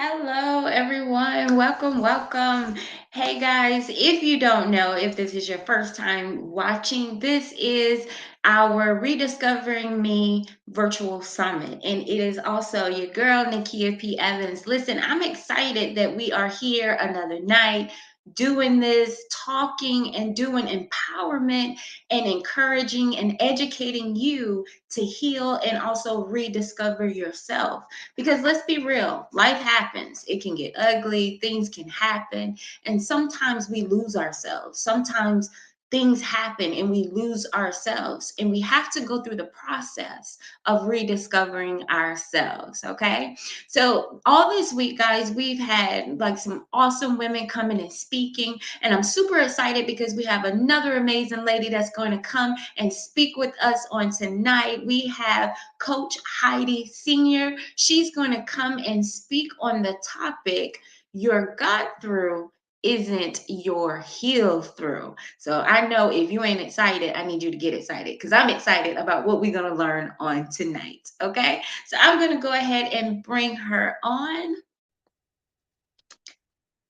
Hello, everyone. Welcome, welcome. Hey, guys, if you don't know, if this is your first time watching, this is our Rediscovering Me Virtual Summit. And it is also your girl, Nakia P. Evans. Listen, I'm excited that we are here another night doing this, talking and doing empowerment and encouraging and educating you to heal and also rediscover yourself. Because let's be real, life happens. It can get ugly, things can happen, and sometimes we lose ourselves. Sometimes things happen and we lose ourselves, and we have to go through the process of rediscovering ourselves. Okay. So, all this week, guys, we've had like some awesome women coming and speaking, and I'm super excited because we have another amazing lady that's going to come and speak with us on tonight. We have Coach Heidi Sr. She's going to come and speak on the topic, Your Got Through isn't your heal through. So I know if you ain't excited, I need you to get excited because I'm excited about what we're going to learn on tonight. Okay. So I'm going to go ahead and bring her on.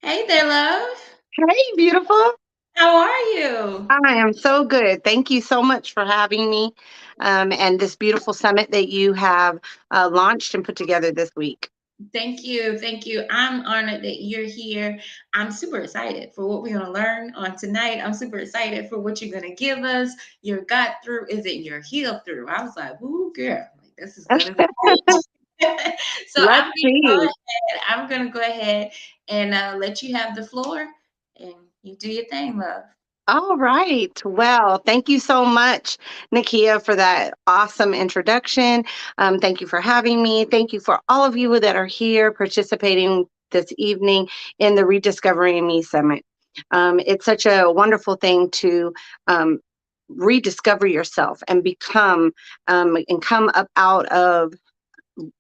Hey there, love. Hey, beautiful. How are you? I am so good. Thank you so much for having me and this beautiful summit that you have launched and put together this week. Thank you. Thank you. I'm honored that you're here. I'm super excited for what we're going to learn on tonight. I'm super excited for what you're going to give us. Your got through isn't your heal through. I was like, ooh, girl, like, this is good as it. So Let's see. I'm going to go ahead and let you have the floor and you do your thing, love. All right. Well, thank you so much, Nakia, for that awesome introduction. Thank you for having me. Thank you for all of you that are here participating this evening in the Rediscovering Me Summit. It's such a wonderful thing to um, rediscover yourself and become and come up out of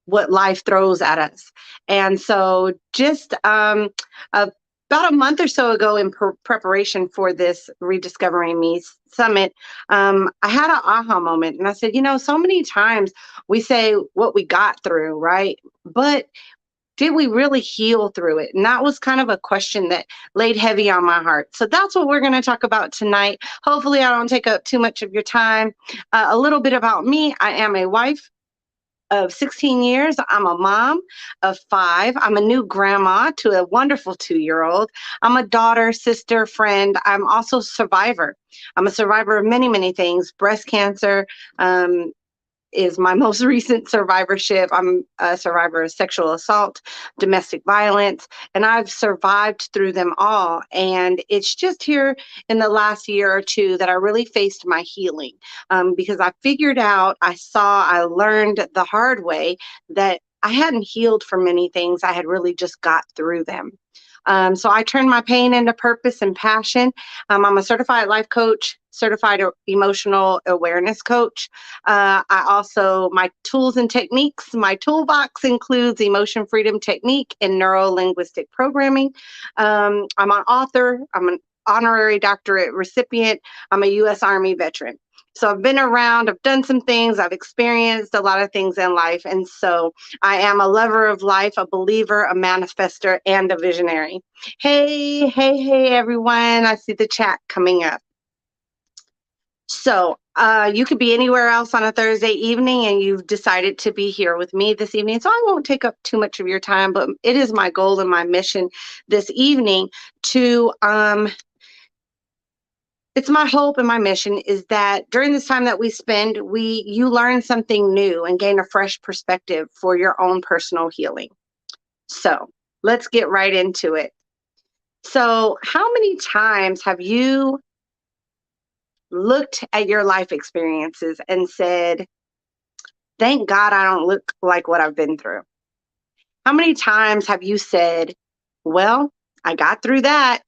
what life throws at us. And so, just about a month or so ago, in preparation for this Rediscovering Me Summit, I had an aha moment. And I said, so many times we say what we got through, right? But did we really heal through it? And that was kind of a question that laid heavy on my heart. So that's what we're going to talk about tonight. Hopefully, I don't take up too much of your time. A little bit about me: I am a wife of 16 years. I'm a mom of 5. I'm a new grandma to a wonderful 2-year-old. I'm a daughter, sister, friend. I'm also a survivor. I'm a survivor of many, many things. Breast cancer, is my most recent survivorship. I'm a survivor of sexual assault, domestic violence, and I've survived through them all. And it's just here in the last year or two that I really faced my healing, because I figured out, I learned the hard way that I hadn't healed for many things. I had really just got through them. So I turned my pain into purpose and passion. I'm a certified life coach, certified emotional awareness coach. My tools and techniques, my toolbox includes emotion freedom technique and neuro linguistic programming. I'm an author, I'm an honorary doctorate recipient, I'm a U.S. Army veteran. So I've been around, I've done some things, I've experienced a lot of things in life. And so I am a lover of life, a believer, a manifester, and a visionary. Hey, hey, hey, everyone. I see the chat coming up. So you could be anywhere else on a Thursday evening, and you've decided to be here with me this evening. So I won't take up too much of your time, but it is my goal and my mission this evening to it's my hope and my mission is that during this time that we spend, you learn something new and gain a fresh perspective for your own personal healing. So let's get right into it. So, how many times have you looked at your life experiences and said, thank God I don't look like what I've been through? How many times have you said, well, I got through that.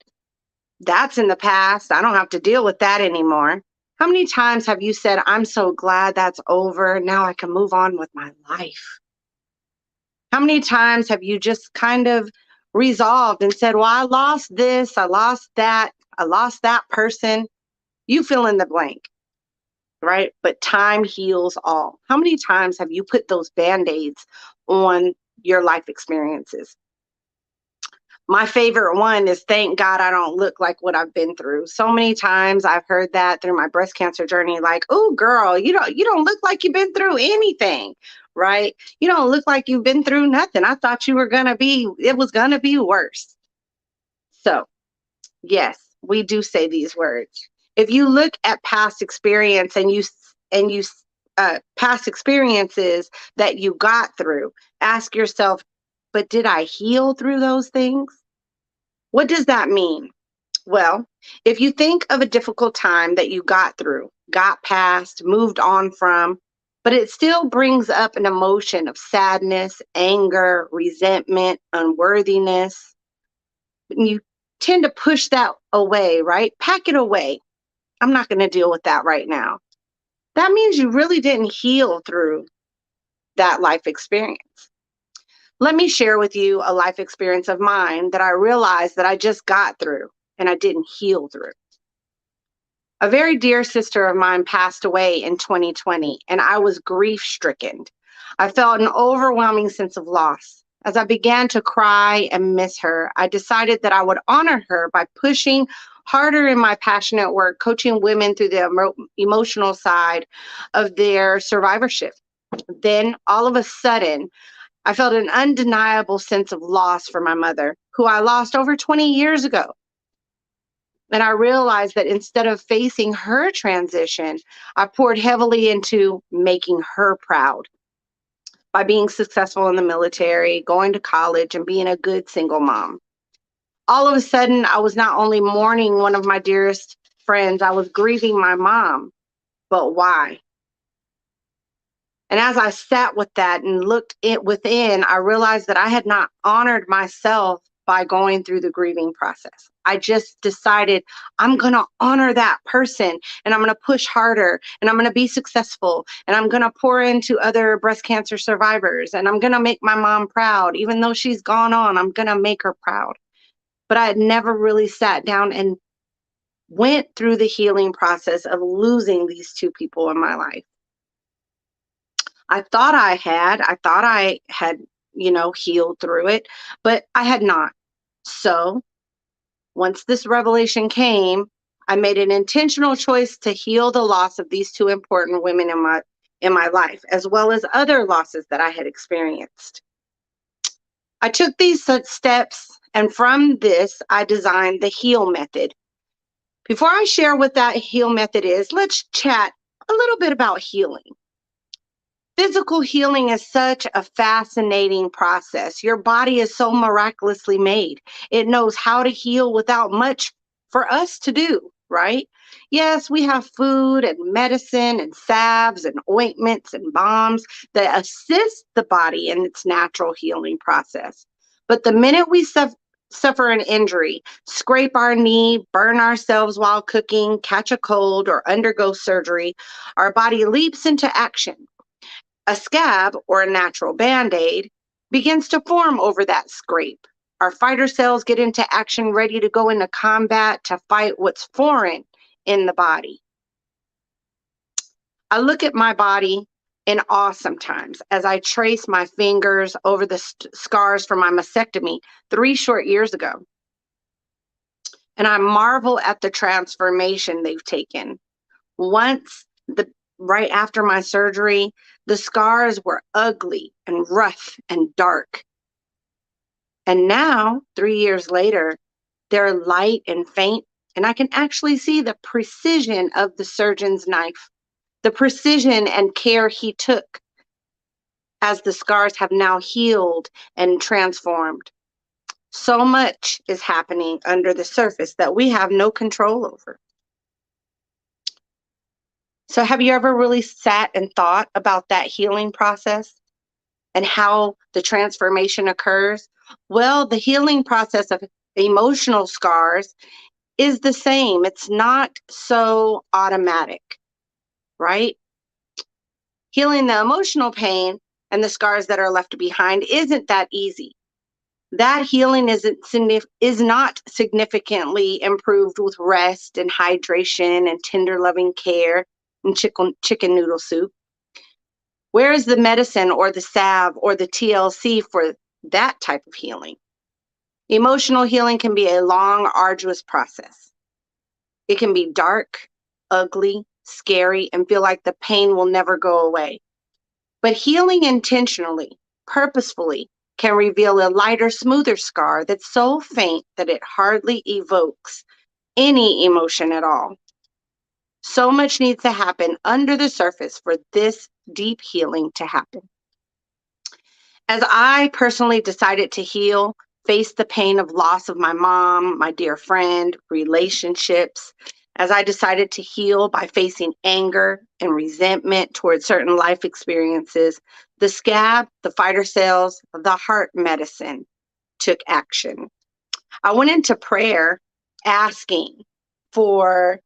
That's in the past. I don't have to deal with that anymore. How many times have you said, I'm so glad that's over. Now I can move on with my life? How many times have you just kind of resolved and said, well, I lost this, I lost that, I lost that person? You fill in the blank, right? But time heals all. How many times have you put those band-aids on your life experiences? My favorite one is thank God I don't look like what I've been through. So many times I've heard that through my breast cancer journey, like, oh girl, you don't look like you've been through anything, right? You don't look like you've been through nothing. I thought it was gonna be worse. So yes, we do say these words. If you look at past experience and you past experiences that you got through, ask yourself, but did I heal through those things? What does that mean? Well, if you think of a difficult time that you got through, got past, moved on from, but it still brings up an emotion of sadness, anger, resentment, unworthiness, and you tend to push that away, right? Pack it away. I'm not going to deal with that right now. That means you really didn't heal through that life experience. Let me share with you a life experience of mine that I realized that I just got through and I didn't heal through. A very dear sister of mine passed away in 2020, and I was grief stricken. I felt an overwhelming sense of loss. As I began to cry and miss her, I decided that I would honor her by pushing harder in my passionate work, coaching women through the emotional side of their survivorship. Then, all of a sudden, I felt an undeniable sense of loss for my mother, who I lost over 20 years ago. And I realized that instead of facing her transition, I poured heavily into making her proud by being successful in the military, going to college, and being a good single mom. All of a sudden, I was not only mourning one of my dearest friends, I was grieving my mom. But why? And as I sat with that and looked it within, I realized that I had not honored myself by going through the grieving process. I just decided I'm going to honor that person and I'm going to push harder and I'm going to be successful and I'm going to pour into other breast cancer survivors and I'm going to make my mom proud. Even though she's gone on, I'm going to make her proud. But I had never really sat down and went through the healing process of losing these two people in my life. I thought I had, healed through it, but I had not. So once this revelation came, I made an intentional choice to heal the loss of these two important women in my life, as well as other losses that I had experienced. I took these such steps, and from this, I designed the HEAL method. Before I share what that HEAL method is, let's chat a little bit about healing. Physical healing is such a fascinating process. Your body is so miraculously made. It knows how to heal without much for us to do, right? Yes, we have food and medicine and salves and ointments and balms that assist the body in its natural healing process. But the minute we suffer an injury, scrape our knee, burn ourselves while cooking, catch a cold, or undergo surgery, our body leaps into action. A scab, or a natural band-aid, begins to form over that scrape. Our fighter cells get into action, ready to go into combat to fight what's foreign in the body. I look at my body in awe sometimes as I trace my fingers over the scars from my mastectomy 3 short years ago. And I marvel at the transformation they've taken. Once the Right after my surgery, the scars were ugly and rough and dark. And now, 3 years later, they're light and faint, and I can actually see the precision of the surgeon's knife, the precision and care he took as the scars have now healed and transformed. So much is happening under the surface that we have no control over. So, have you ever really sat and thought about that healing process and how the transformation occurs? Well, the healing process of emotional scars is the same. It's not so automatic, right? Healing the emotional pain and the scars that are left behind isn't that easy. That healing is not significantly improved with rest and hydration and tender loving care and chicken noodle soup. Where is the medicine or the salve or the TLC for that type of healing? Emotional healing can be a long, arduous process. It can be dark, ugly, scary, and feel like the pain will never go away. But healing intentionally, purposefully, can reveal a lighter, smoother scar that's so faint that it hardly evokes any emotion at all. So much needs to happen under the surface for this deep healing to happen. As I personally decided to heal, face the pain of loss of my mom, my dear friend, relationships, as I decided to heal by facing anger and resentment towards certain life experiences, the scab, the fighter cells, the heart medicine took action. I went into prayer asking for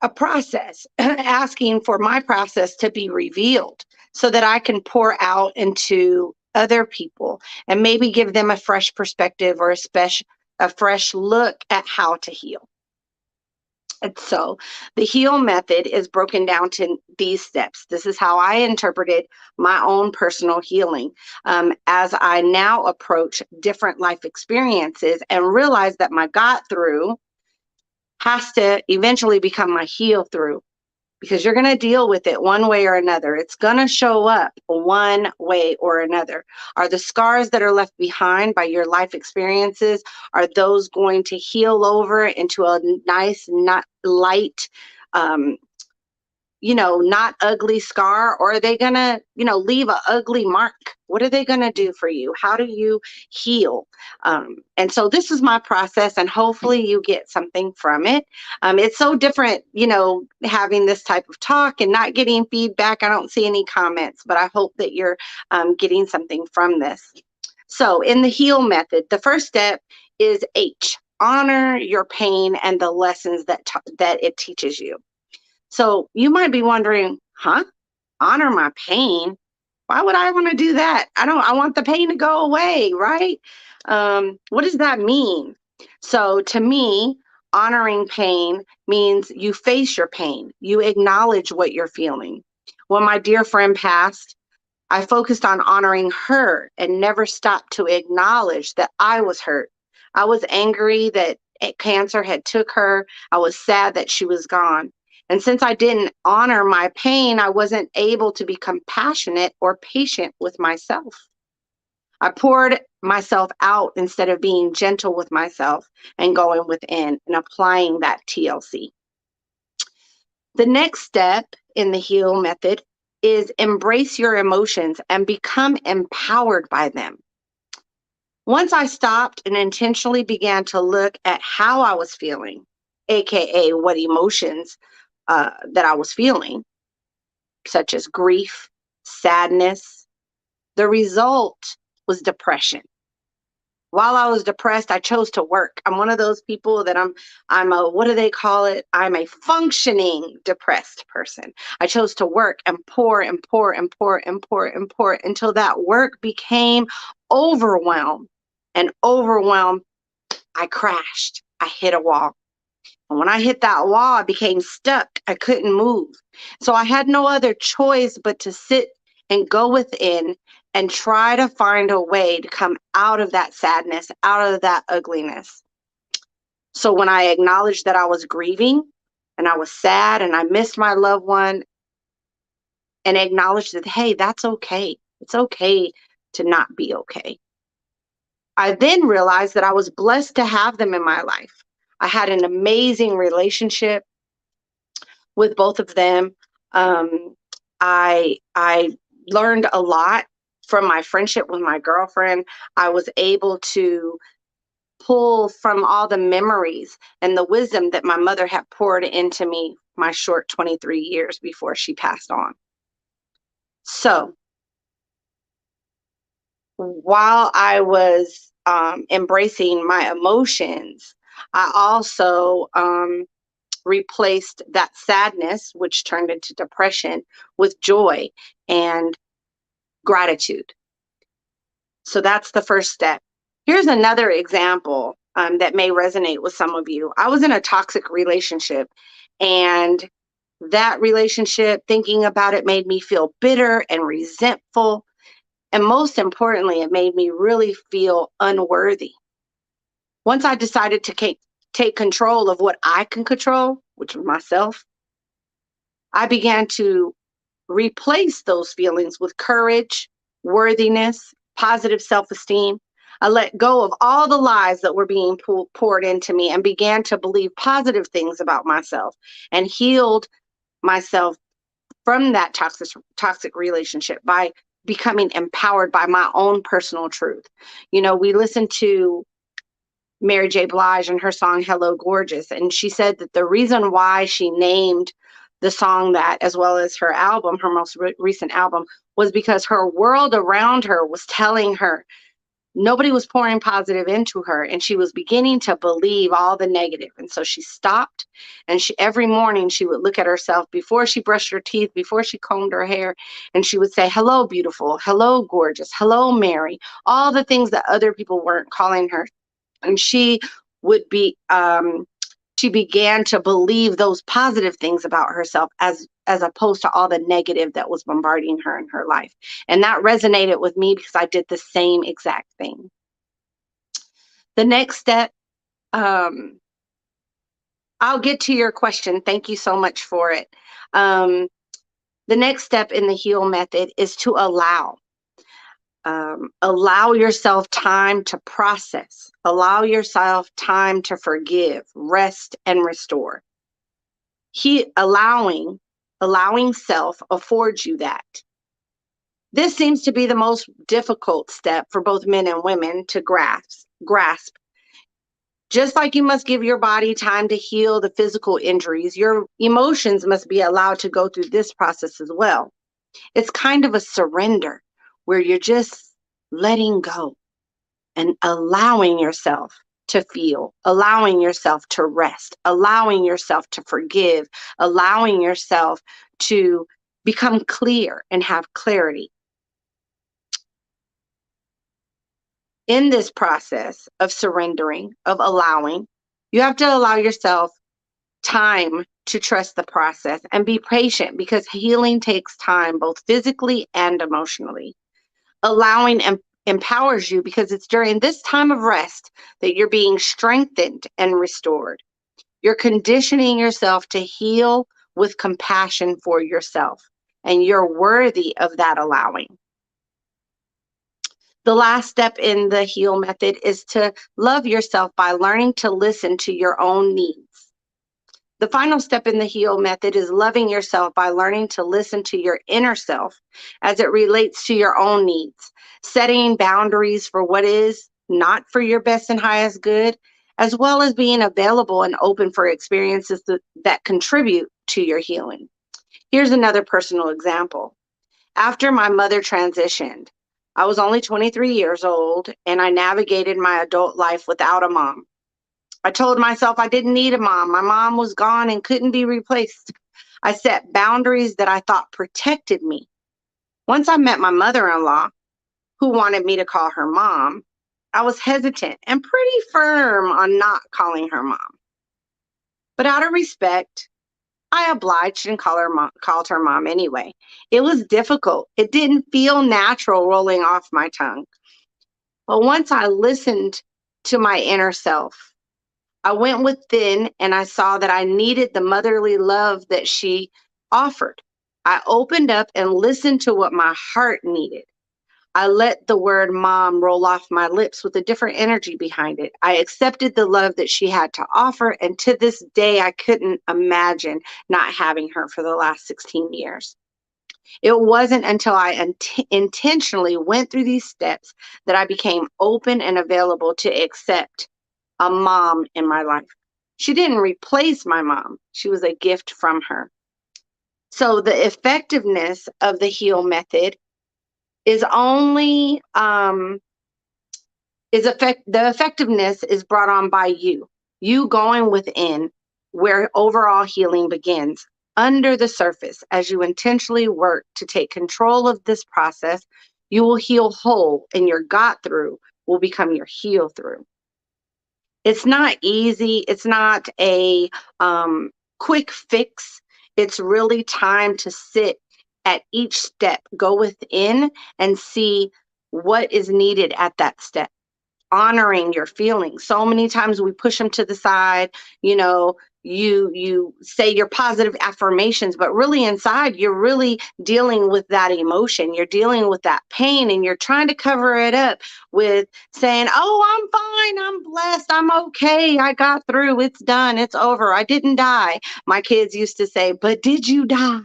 a process, asking for my process to be revealed so that I can pour out into other people and maybe give them a fresh perspective or a fresh look at how to heal. And so the heal method is broken down to these steps. This is how I interpreted my own personal healing as I now approach different life experiences and realize that my got through has to eventually become my heal through, because you're going to deal with it one way or another. It's going to show up one way or another. Are the scars that are left behind by your life experiences, are those going to heal over into a nice, not light, um, not ugly scar, or are they going to, leave an ugly mark? What are they going to do for you? How do you heal? And so this is my process, and hopefully you get something from it. It's so different, having this type of talk and not getting feedback. I don't see any comments, but I hope that you're getting something from this. So in the heal method, the first step is H, honor your pain and the lessons that it teaches you. So you might be wondering, honor my pain? Why would I want to do that? I want the pain to go away, right? What does that mean? So to me, honoring pain means you face your pain, you acknowledge what you're feeling. When my dear friend passed, I focused on honoring her and never stopped to acknowledge that I was hurt. I was angry that cancer had took her. I was sad that she was gone. And since I didn't honor my pain, I wasn't able to be compassionate or patient with myself. I poured myself out instead of being gentle with myself and going within and applying that TLC. The next step in the heal method is embrace your emotions and become empowered by them. Once I stopped and intentionally began to look at how I was feeling, AKA what emotions that I was feeling, such as grief, sadness, the result was depression. While I was depressed, I chose to work. I'm one of those people that I'm a, what do they call it? I'm a functioning depressed person. I chose to work and pour and pour and pour and pour and pour until that work became overwhelmed. And overwhelmed, I crashed. I hit a wall. And when I hit that wall, I became stuck. I couldn't move. So I had no other choice but to sit and go within and try to find a way to come out of that sadness, out of that ugliness. So when I acknowledged that I was grieving and I was sad and I missed my loved one, and acknowledged that, hey, that's okay. It's okay to not be okay. I then realized that I was blessed to have them in my life. I had an amazing relationship with both of them. I learned a lot from my friendship with my girlfriend. I was able to pull from all the memories and the wisdom that my mother had poured into me my short 23 years before she passed on. So while I was embracing my emotions, I also replaced that sadness, which turned into depression, with joy and gratitude. So that's the first step. Here's another example that may resonate with some of you. I was in a toxic relationship, and that relationship, thinking about it, made me feel bitter and resentful. And most importantly, it made me really feel unworthy. Once I decided to take control of what I can control, which was myself, I began to replace those feelings with courage, worthiness, positive self esteem. I let go of all the lies that were being poured into me and began to believe positive things about myself and healed myself from that toxic relationship by becoming empowered by my own personal truth. You know, we listened to Mary J. Blige and her song Hello Gorgeous, and she said that the reason why she named the song that, as well as her album, her most recent album, was because her world around her was telling her nobody was pouring positive into her, and she was beginning to believe all the negative. And so she stopped, and she every morning she would look at herself before she brushed her teeth, before she combed her hair, and she would say, hello beautiful, hello gorgeous, hello Mary, all the things that other people weren't calling her. And would be she began to believe those positive things about herself as opposed to all the negative that was bombarding her in her life. And that resonated with me because I did the same exact thing. The next step, I'll get to your question. Thank you so much for it. The next step in the heal method is to allow. Allow yourself time to process. Allow yourself time to forgive, rest, and restore. Allowing self affords you that. This seems to be the most difficult step for both men and women to grasp. Just like you must give your body time to heal the physical injuries, your emotions must be allowed to go through this process as well. It's kind of a surrender where you're just letting go and allowing yourself to feel, allowing yourself to rest, allowing yourself to forgive, allowing yourself to become clear and have clarity. In this process of surrendering, of allowing, you have to allow yourself time to trust the process and be patient because healing takes time, both physically and emotionally. Allowing empowers you because it's during this time of rest that you're being strengthened and restored. You're conditioning yourself to heal with compassion for yourself, and you're worthy of that allowing. The last step in the heal method is to love yourself by learning to listen to your own needs. The final step in the heal method is loving yourself by learning to listen to your inner self as it relates to your own needs, setting boundaries for what is not for your best and highest good, as well as being available and open for experiences that contribute to your healing. Here's another personal example. After my mother transitioned, I was only 23 years old and I navigated my adult life without a mom. I told myself I didn't need a mom. My mom was gone and couldn't be replaced. I set boundaries that I thought protected me. Once I met my mother-in-law, who wanted me to call her mom, I was hesitant and pretty firm on not calling her mom. But out of respect, I obliged and called her mom anyway. It was difficult. It didn't feel natural rolling off my tongue. But once I listened to my inner self, I went within and I saw that I needed the motherly love that she offered. I opened up and listened to what my heart needed. I let the word mom roll off my lips with a different energy behind it. I accepted the love that she had to offer. And to this day, I couldn't imagine not having her for the last 16 years. It wasn't until I intentionally went through these steps that I became open and available to accept a mom in my life. She didn't replace my mom. She was a gift from her. So the effectiveness of the heal method is only the effectiveness is brought on by you going within, where overall healing begins under the surface. As you intentionally work to take control of this process, you will heal whole, and your got through will become your heal through. It's not easy. It's not a quick fix. It's really time to sit at each step, go within and see what is needed at that step. honoring your feelings. So many times we push them to the side, you know, you say your positive affirmations, but really inside you're really dealing with that emotion. You're dealing with that pain and you're trying to cover it up with saying, "Oh, I'm fine. I'm blessed. I'm okay. I got through. It's done. It's over. I didn't die." My kids used to say, "But did you die?"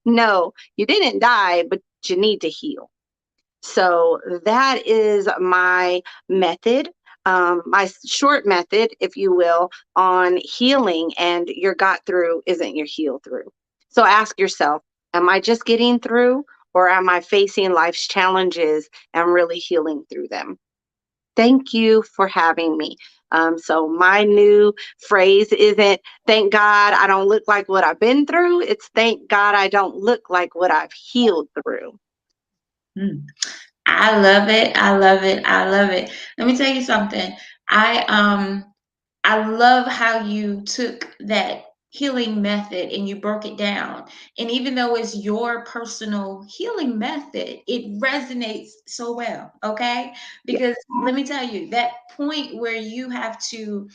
No, you didn't die, but you need to heal. So that is my method, my short method, if you will, on healing. And your got through isn't your heal through. So ask yourself, am I just getting through, or am I facing life's challenges and really healing through them? Thank you for having me. So my new phrase isn't "thank God I don't look like what I've been through." It's "thank God I don't look like what I've healed through." Mm. I love it. I love it. I love it. Let me tell you something. I love how you took that healing method and you broke it down. And even though it's your personal healing method, it resonates so well, okay? Yeah. Because let me tell you, that point where you have to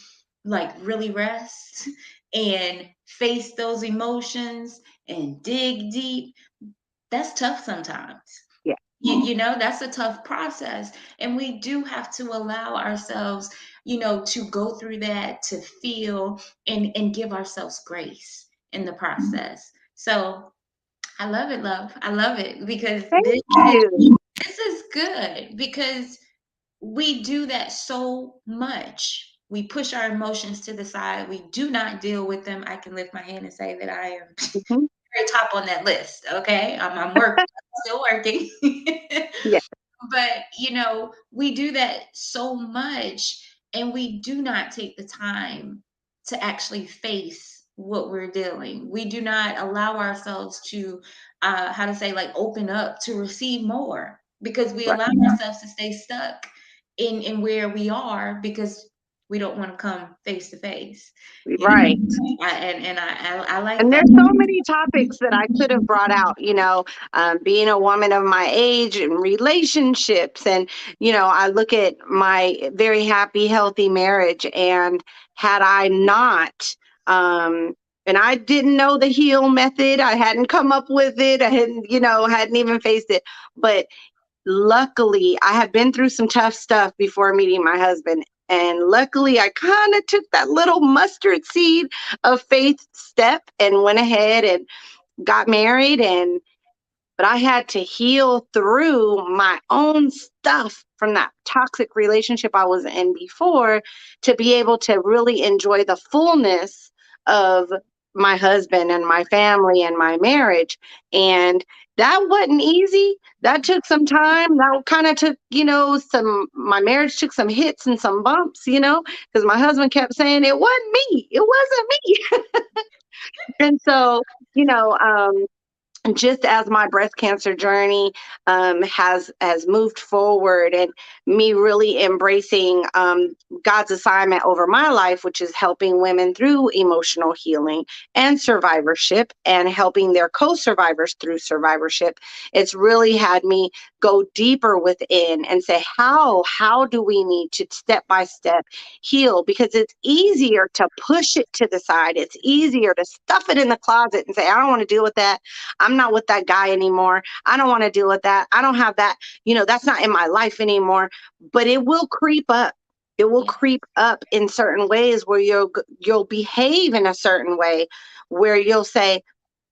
like really rest and face those emotions and dig deep, that's tough sometimes. Yeah. That's a tough process. And we do have to allow ourselves, to go through that, to feel and give ourselves grace in the process. So I love it, love. I love it because Thank this is you. this is good because we do that so much. We push our emotions to the side. We do not deal with them. I can lift my hand and say that I am Mhm. very top on that list. Okay. I'm working, still working. Yeah. But, we do that so much and we do not take the time to actually face what we're dealing. We do not allow ourselves to, how to say, like open up to receive more because we Right. allow ourselves to stay stuck in where we are because we don't want to come face to face. Right. I like And that. there's so many topics that I could have brought out, being a woman of my age and relationships. And, I look at my very happy, healthy marriage. And had I not, and I didn't know the heal method, I hadn't come up with it, I hadn't even faced it. But luckily, I had been through some tough stuff before meeting my husband. And luckily, I kind of took that little mustard seed of faith step and went ahead and got married. But I had to heal through my own stuff from that toxic relationship I was in before to be able to really enjoy the fullness of my husband and my family and my marriage. And that wasn't easy. That took some time. That kind of took, my marriage took some hits and some bumps, because my husband kept saying, "It wasn't me. It wasn't me." And so, you know, um, just as my breast cancer journey has moved forward, and me really embracing God's assignment over my life, which is helping women through emotional healing and survivorship, and helping their co-survivors through survivorship, it's really had me go deeper within and say, how do we need to step by step heal? Because it's easier to push it to the side. It's easier to stuff it in the closet and say, "I don't want to deal with that. I'm not with that guy anymore. I don't want to deal with that. I don't have that. That's not in my life anymore." But it will creep up. It will Yeah, creep up in certain ways where you'll behave in a certain way where you'll say,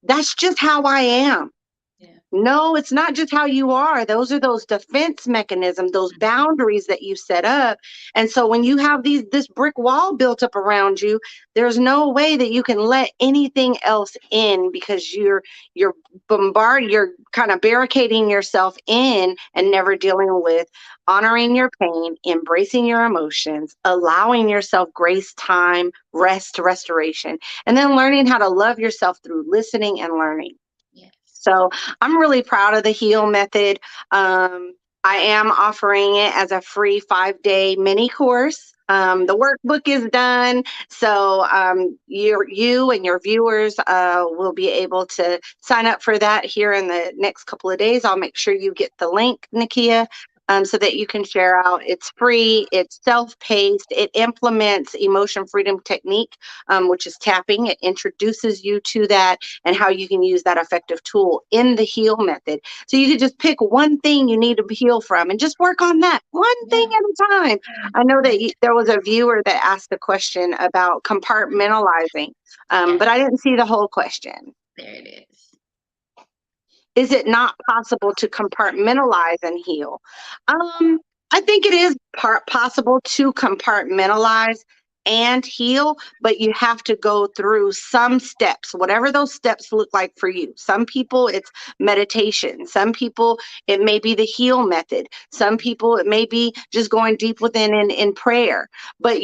"That's just how I am." yeah. No, it's not just how you are. Those are those defense mechanisms, those boundaries that you set up. And so when you have this brick wall built up around you, there's no way that you can let anything else in, because you're you're kind of barricading yourself in and never dealing with honoring your pain, embracing your emotions, allowing yourself grace, time, rest, restoration, and then learning how to love yourself through listening and learning. Yes. So I'm really proud of the HEAL method. I am offering it as a free 5-day mini course. The workbook is done, so you and your viewers will be able to sign up for that here in the next couple of days. I'll make sure you get the link, Nakia. so that you can share out. It's free, it's self paced, it implements emotion freedom technique, which is tapping. It introduces you to that and how you can use that effective tool in the heal method. So you could just pick one thing you need to heal from and just work on that one thing Yeah. at a time. I know that there was a viewer that asked a question about compartmentalizing, but I Yes. didn't see the whole question. There it is. Is it not possible to compartmentalize and heal? I think it is possible to compartmentalize and heal, but you have to go through some steps, whatever those steps look like for you. Some people, it's meditation. Some people, it may be the heal method. Some people, it may be just going deep within in prayer. But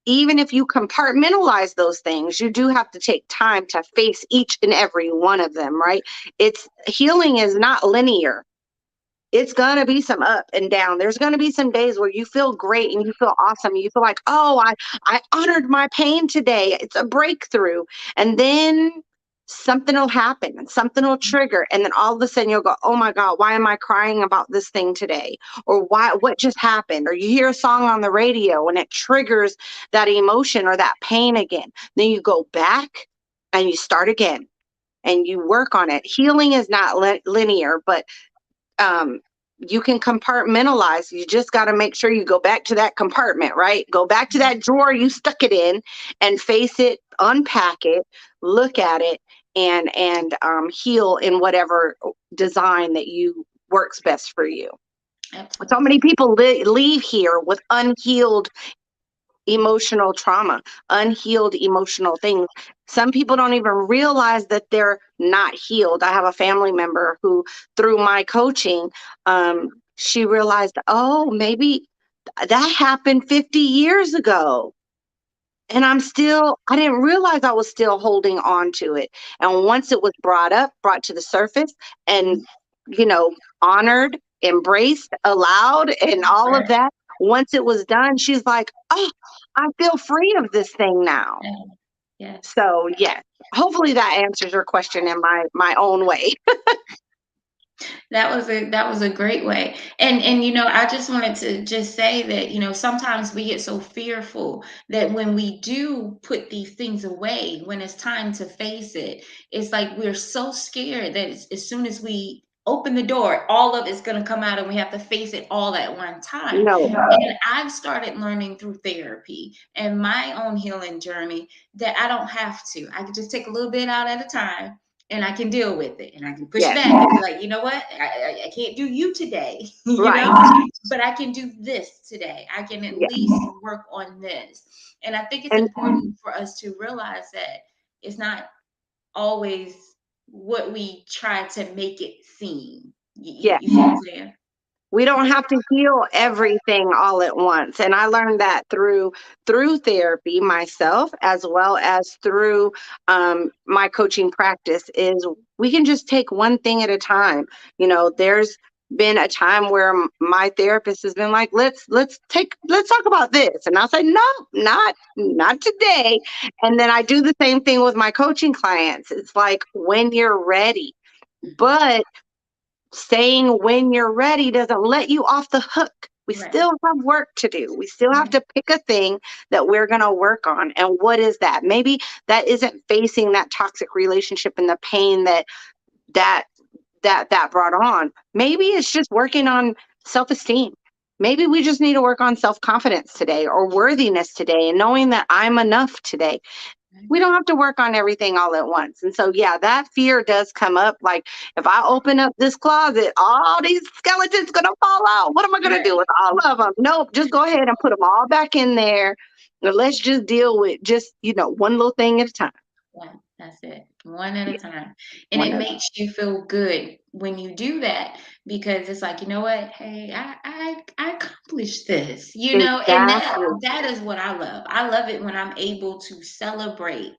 even if you compartmentalize those things, you do have to take time to face each and every one of them, right? It's healing is not linear. It's going to be some up and down. There's going to be some days where you feel great and you feel awesome. And you feel like, oh, I honored my pain today. It's a breakthrough. And then something will happen and something will trigger. And then all of a sudden you'll go, oh my God, why am I crying about this thing today? Or what just happened? Or you hear a song on the radio and it triggers that emotion or that pain again. Then you go back and you start again and you work on it. Healing is not linear, but um, you can compartmentalize. You just got to make sure you go back to that compartment, right? Go back to that drawer you stuck it in and face it, unpack it, look at it, and heal in whatever design that you works best for you. So many Absolutely. people leave here with unhealed emotional trauma, unhealed emotional things. Some people don't even realize that they're not healed. I have a family member who, through my coaching, she realized, oh, maybe that happened 50 years ago. And I didn't realize I was still holding on to it. And once it was brought to the surface and, you know, honored, embraced, allowed, and all of Right. that, once it was done, she's like, oh, I feel free of this thing now. Yeah. Yes. So, yes, hopefully that answers your question in my own way. That was a great way. And I just wanted to just say that, sometimes we get so fearful that when we do put these things away, when it's time to face it, it's like we're so scared that as soon as we open the door, all of it's going to come out and we have to face it all at one time. No, And I've started learning through therapy and my own healing journey that I don't have to. I can just take a little bit out at a time and I can deal with it and I can push yes, back and be like, you know what? I can't do you today, right, but I can do this today. I can at yes. least work on this. And I think it's And important for us to realize that it's not always what we try to make it seem. yes. You see what I'm saying? We don't have to heal everything all at once. And I learned that through therapy myself, as well as through my coaching practice, is we can just take one thing at a time. There's been a time where my therapist has been like, let's talk about this, and I'll say, no, not today. And then I do the same thing with my coaching clients. It's like, when you're ready. Mhm. But saying when you're ready doesn't let you off the hook. We Right. still have work to do. We still have Right. to pick a thing that we're going to work on. And what is that? Maybe that isn't facing that toxic relationship and the pain that that brought on. Maybe it's just working on self-esteem. Maybe we just need to work on self-confidence today or worthiness today and knowing that I'm enough today. Right. We don't have to work on everything all at once. And so, yeah, that fear does come up. Like, if I open up this closet, all these skeletons going to fall out. What am I going to do Right. with all of them? Nope, just go ahead and put them all back in there. And let's just deal with just, one little thing at a time. Yeah, that's it. One at a Yeah, time. And one it at makes you feel good when you do that because it's like, you know what? Hey, I accomplished this, and that exactly. that is what I love. I love it when I'm able to celebrate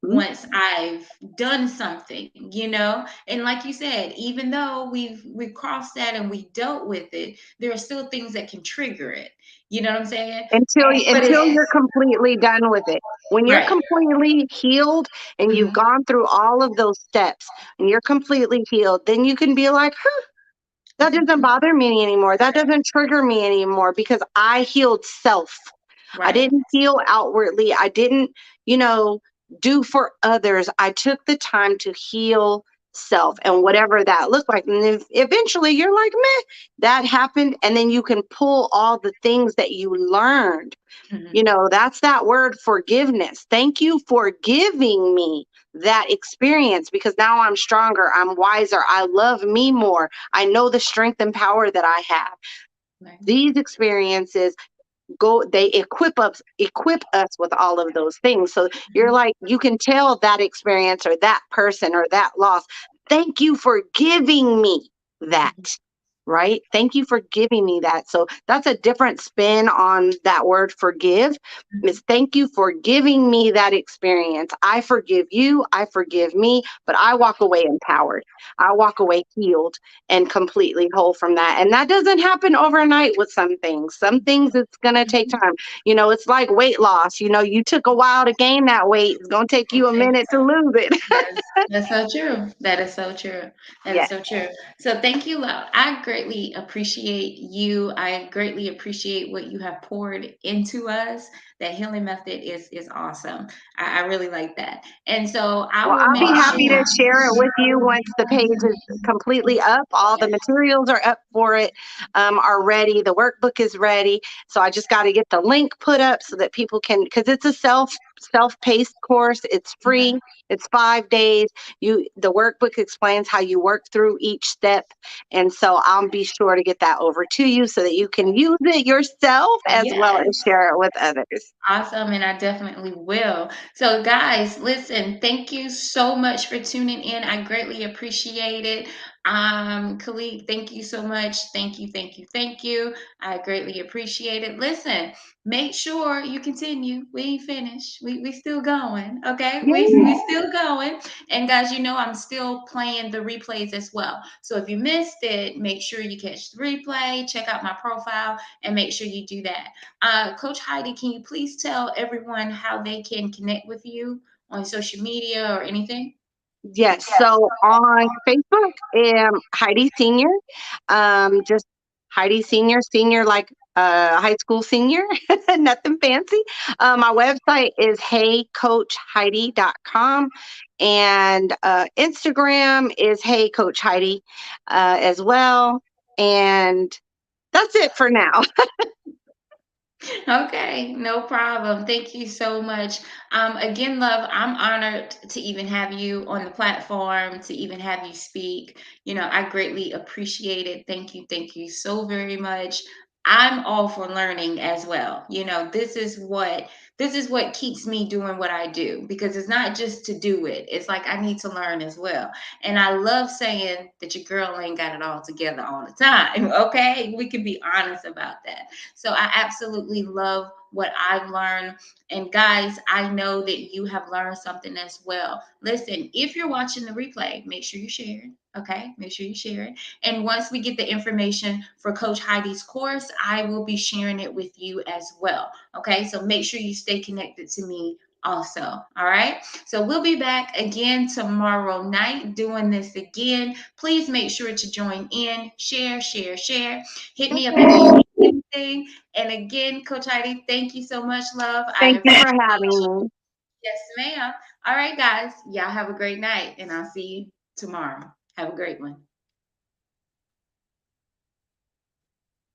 Mhm. once I've done something, And like you said, even though we've crossed that and we dealt with it, there are still things that can trigger it. You know what I'm saying? But Until it's you're completely done with it. When you're right. completely healed and you've Mhm. gone through all of those steps and you're completely healed, then you can be like, That doesn't bother me anymore. That doesn't trigger me anymore because I healed self. I Right. didn't heal outwardly. I didn't, you know, do for others. I took the time to heal self and whatever that looked like. And if eventually you're like, meh, that happened. And then you can pull all the things that you learned. Mhm. That's that word forgiveness. Thank you for giving me that experience because now I'm stronger. I'm wiser. I love me more. I know the strength and power that I have. Right. These experiences they equip us with all of those things, so you're Mhm. like, you can tell that experience or that person or that loss, thank you for giving me that, Mhm. right? Thank you for giving me that. So that's a different spin on that word forgive, is thank you for giving me that experience. I forgive you, I forgive me, but I walk away empowered. I walk away healed and completely whole from that. And that doesn't happen overnight with some things. Some things it's going to take Mhm. time. It's like weight loss. You took a while to gain that weight. It's going to take It you a takes minute to lose it. That's so true. That is so true. That is Yeah. so true. So thank you, love. I greatly appreciate you. I greatly appreciate what you have poured into us. That healing method is awesome. I really like that. And so I Well, will I'll make be happy to sure. share it with you once the page is completely up. All the materials are up for it, are ready. The workbook is ready. So I just got to get the link put up so that people can, because it's a self-paced course. It's Okay. free. It's 5 days. The workbook explains how you work through each step, and so I'll be sure to get that over to you so that you can use it yourself as well Yes. as share it with others. Awesome, and I definitely will. So, guys, listen, thank you so much for tuning in. I greatly appreciate it. Khalid, thank you so much. Thank you, thank you, thank you. I greatly appreciate it. Listen, make sure you continue. We ain't finished. We still going. Okay, we Yay. still going. And guys, I'm still playing the replays as well. So if you missed it, make sure you catch the replay. Check out my profile and make sure you do that. Coach Heidi, can you please tell everyone how they can connect with you on social media or anything? Yes. So on Facebook, Heidi Senior, just Heidi Senior, senior like high school senior, nothing fancy. My website is heycoachheidi.com, and Instagram is Hey Coach Heidi as well. And that's it for now. Okay, no problem. Thank you so much. Again, love, I'm honored to even have you on the platform, to even have you speak. I greatly appreciate it. Thank you so very much. I'm all for learning as well. This is what keeps me doing what I do, because it's not just to do it. It's like I need to learn as well. And I love saying that your girl ain't got it all together all the time. Okay, we can be honest about that. So I absolutely love what I've learned. And guys, I know that you have learned something as well. Listen, if you're watching the replay, make sure you share it. Okay, make sure you share it. And once we get the information for Coach Heidi's course, I will be sharing it with you as well. Okay, so make sure you stay connected to me also. All right, so we'll be back again tomorrow night doing this again. Please make sure to join in, share, share, share. Hit me up in Okay. the thing. And again, Coach Heidi, thank you so much, love. I Thank you for appreciate having you. me. Yes, ma'am. All right, guys. Y'all have a great night, and I'll see you tomorrow. Have a great one.